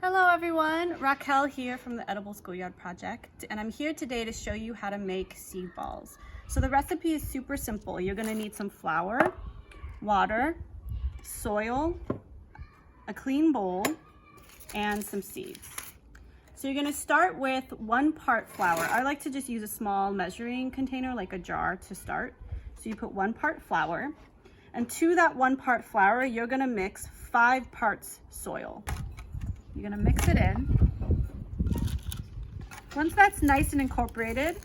Hello everyone, Raquel here from the Edible Schoolyard Project, and I'm here today to show you how to make seed balls. So the recipe is super simple. You're going to need some flour, water, soil, a clean bowl, and some seeds. So you're going to start with 1 part flour. I like to just use a small measuring container like a jar to start. So you put 1 part flour, and to that 1 part flour you're going to mix 5 parts soil. You're gonna mix it in. Once that's nice and incorporated,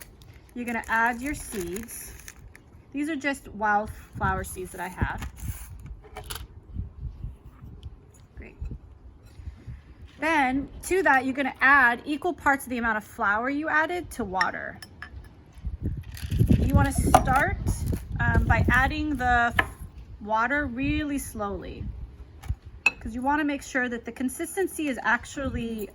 you're gonna add your seeds. These are just wildflower seeds that I have. Great. Then to that, you're gonna add equal parts of the amount of flour you added to water. You wanna start by adding the water really slowly, because you want to make sure that the consistency is actually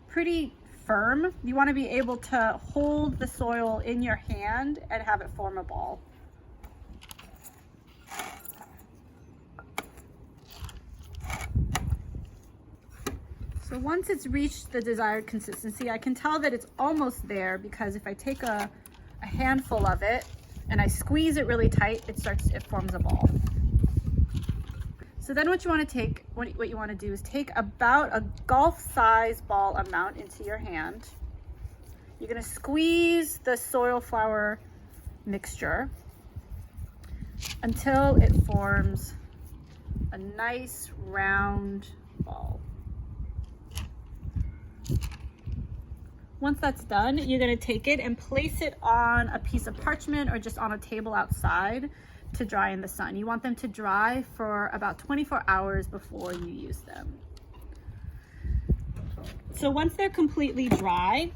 pretty firm. You want to be able to hold the soil in your hand and have it form a ball. So once it's reached the desired consistency, I can tell that it's almost there, because if I take a handful of it and I squeeze it really tight, it forms a ball. So then what you want to do is take about a golf-size ball amount into your hand. You're going to squeeze the soil flour mixture until it forms a nice round ball. Once that's done, you're going to take it and place it on a piece of parchment or just on a table outside to dry in the sun. You want them to dry for about 24 hours before you use them. So once they're completely dry,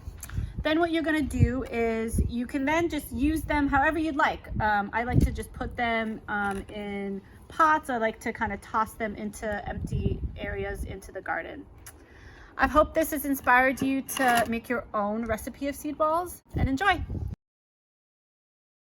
then what you're gonna do is you can then just use them however you'd like. I like to just put them in pots. I like to kind of toss them into empty areas into the garden. I hope this has inspired you to make your own recipe of seed balls, and enjoy.